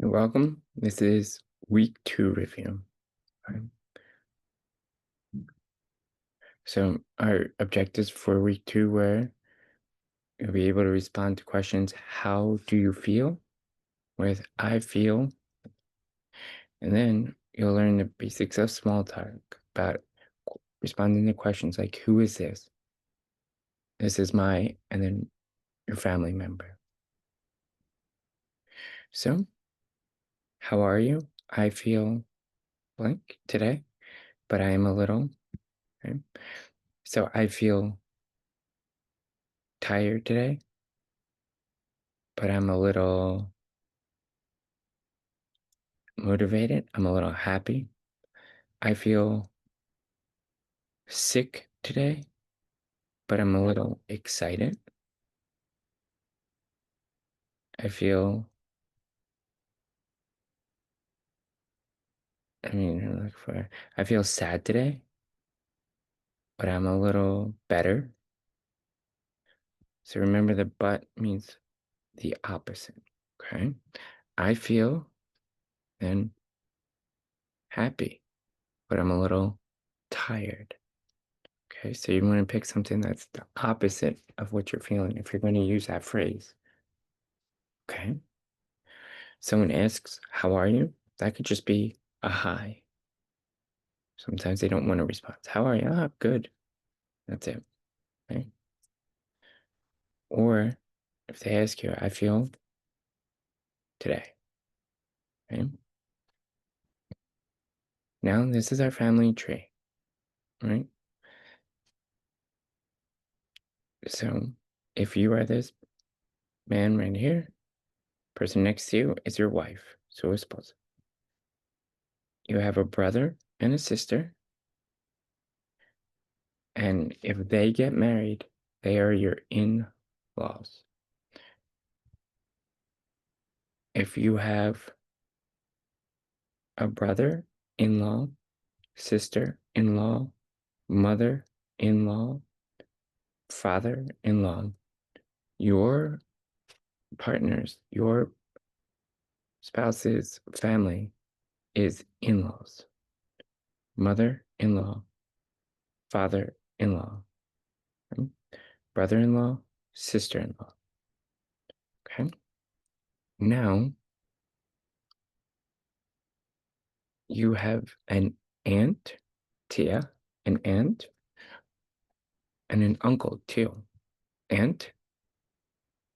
You're welcome. This is week 2 review. Right? So our objectives for week 2 were you'll be able to respond to questions, how do you feel? With I feel. And then you'll learn the basics of small talk about responding to questions like who is this? This is my, and then your family member. So, how are you? I feel blank today, but I am a little. Okay? So I feel tired today, but I'm a little motivated. I'm a little happy. I feel sick today, but I'm a little excited. I feel, I feel sad today, but I'm a little better. So remember the but means the opposite. Okay. I feel then happy, but I'm a little tired. Okay. So you want to pick something that's the opposite of what you're feeling if you're going to use that phrase. Okay. Someone asks, how are you? That could just be a hi. Sometimes they don't want to respond. How are you? Ah, good. That's it. Right? Or if they ask you, I feel today. Right? Now this is our family tree. Right? So if you are this man right here, person next to you is your wife. So it's supposed you have a brother and a sister. And if they get married, they are your in-laws. If you have a brother-in-law, sister-in-law, mother-in-law, father-in-law, your partners, your spouse's family is in-laws, mother-in-law, father-in-law, right? Brother-in-law, sister-in-law. Okay. Now you have an aunt, Tia, an aunt, and an uncle, Tio. Aunt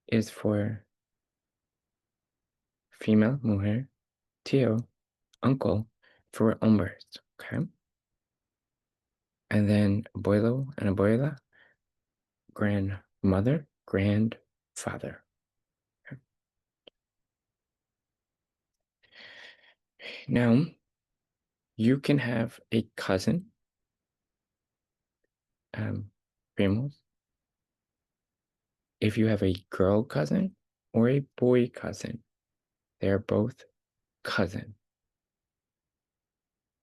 is for female, mujer, Tio, uncle for hombres. Okay. And then abuelo and abuela, grandmother, grandfather. Okay. Now, you can have a cousin, primos, if you have a girl cousin or a boy cousin. They are both cousin.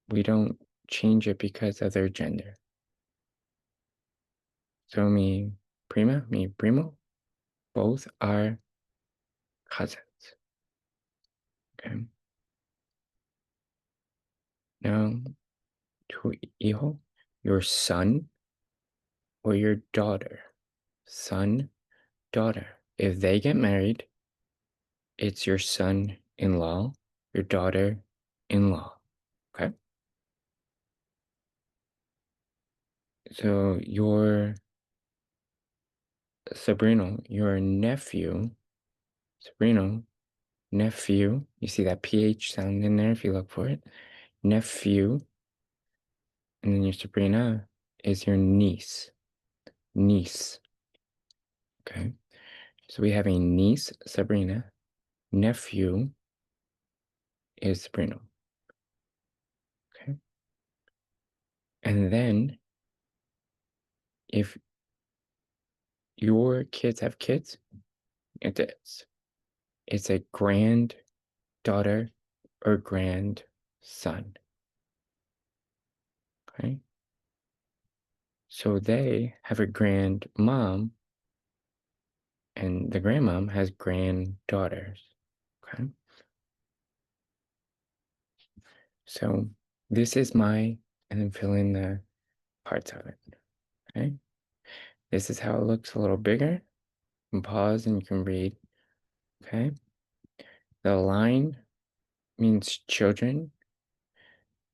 We don't change it because of their gender. So mi prima, mi primo, both are cousins. Okay. Now, tu hijo, your son or your daughter. Son, daughter. If they get married, it's your son-in-law, your daughter-in-law. Okay. So your sobrino, your nephew, sobrino, nephew, you see that PH sound in there if you look for it. Nephew, and then your sobrina is your niece. Niece. Okay. So we have a niece, Sabrina. Nephew is Sabrina. Okay. And then if your kids have kids, it's a granddaughter or grandson. Okay. So they have a grandmom, and the grandmom has granddaughters. Okay. So this is my, and then fill in the parts of it. Okay. This is how it looks a little bigger. You can pause and you can read. Okay. The line means children.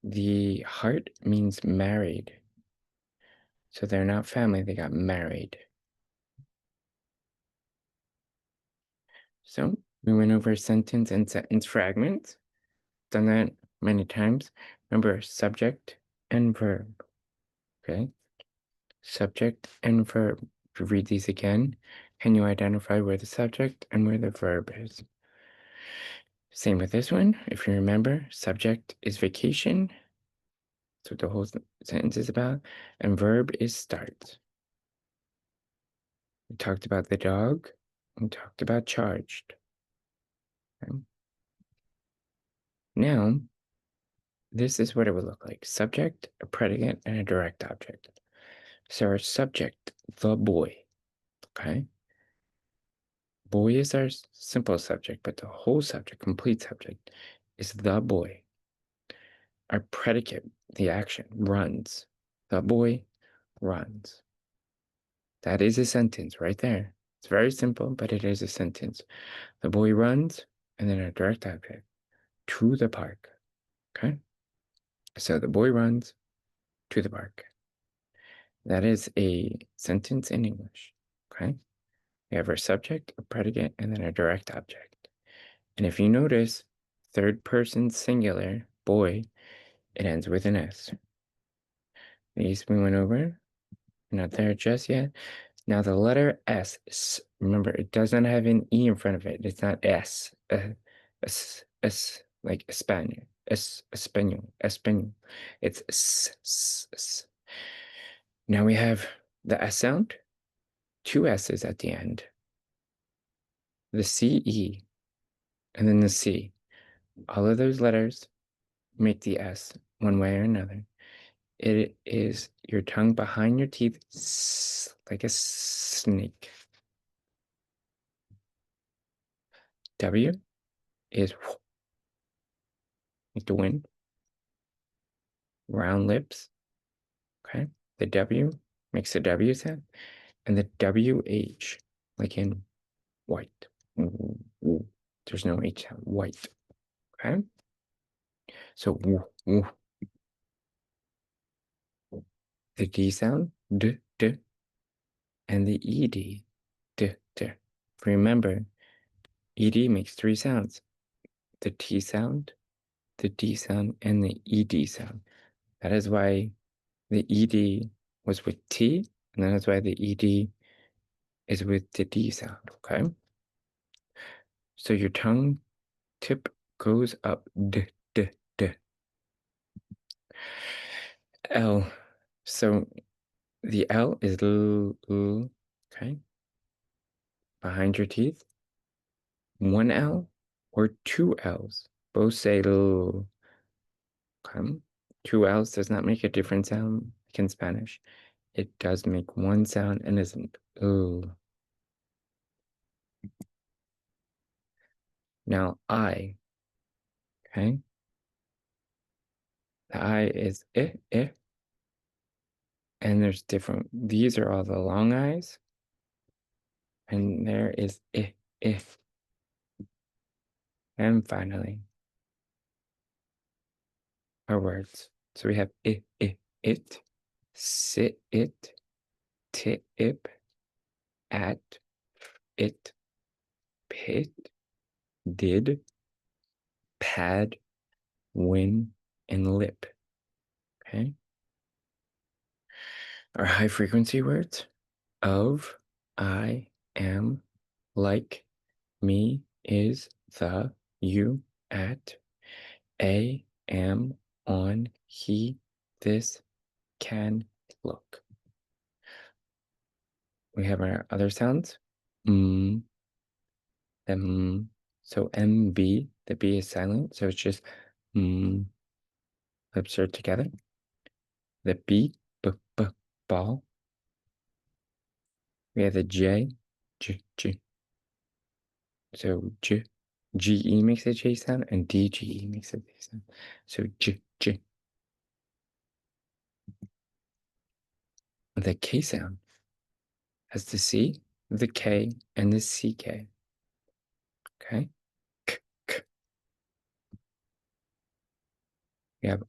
The heart means married. So they're not family, they got married. So we went over sentence and sentence fragments. Done that many times. Remember, subject and verb. Okay. Subject and verb. To read these again, can you identify where the subject and where the verb is? Same with this one. If you remember, subject is vacation. That's what the whole sentence is about. And verb is start. We talked about the dog. We talked about charged. Okay. Now, this is what it would look like. Subject, a predicate, and a direct object. So our subject, the boy. Okay. Boy is our simple subject, but the whole subject, complete subject, is the boy. Our predicate, the action, runs. The boy runs. That is a sentence right there. It's very simple, but it is a sentence. The boy runs, and then a direct object, to the park. Okay? So the boy runs to the park. That is a sentence in English. Okay? We have our subject, a predicate, and then a direct object. And if you notice, third person singular, boy, it ends with an S. These we went over. Not there just yet. Now the letter S, remember, it does not have an E in front of it. It's not S. Like Espanol. Espanol. It's S. Now we have the S sound, two S's at the end. The CE, and then the C. All of those letters make the S one way or another. It is your tongue behind your teeth, like a snake. W is like the wind, round lips. Okay. The W makes the W sound, and the WH, like in white. There's no H sound, white. Okay. So the D sound, d, and the ED, d. Remember, ED makes three sounds: the T sound, the D sound, and the ED sound. That is why the ED was with T, and that is why the ED is with the D sound, okay? So your tongue tip goes up, d. L. So the L is l, okay? Behind your teeth. One L or two L's. Both say l, okay? Two L's does not make a different sound like in Spanish. It does make one sound and isn't l. Now I, okay? The I is and there's different, these are all the long I's, and there is if. And finally, our words. So we have it, sit it, tip, at, it, pit, did, pad, win, and lip. Okay. Our high frequency words: of, I, am, like, me, is, the, you, at, a, am, on, he, this, can, look. We have our other sounds. Mm, so MB, the B is silent, so it's just lips are together. The B, ball. We have the J, so J. GE makes a J sound, and DGE makes a J sound. So J. The K sound has the C, the K, and the CK. Okay? K, k. We have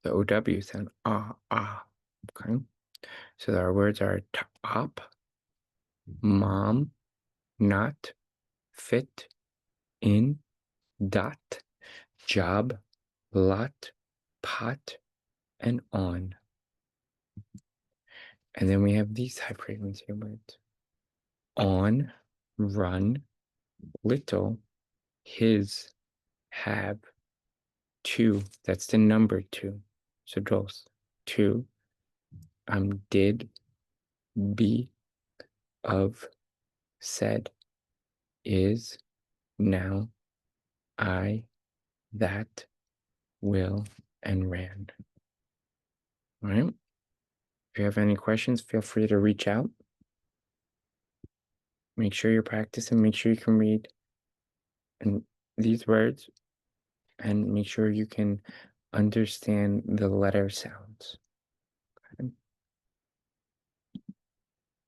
the OW sound, Okay? So our words are top, mom, not, fit, in, dot, job, lot, pot, and on. And then we have these high frequency words. On, run, little, his, have, two. That's the number two. So dos. Two, did, be, of, said, is, now, I, that, will, and ran. All right. If you have any questions, feel free to reach out. Make sure you're practicing. Make sure you can read and these words, and make sure you can understand the letter sounds.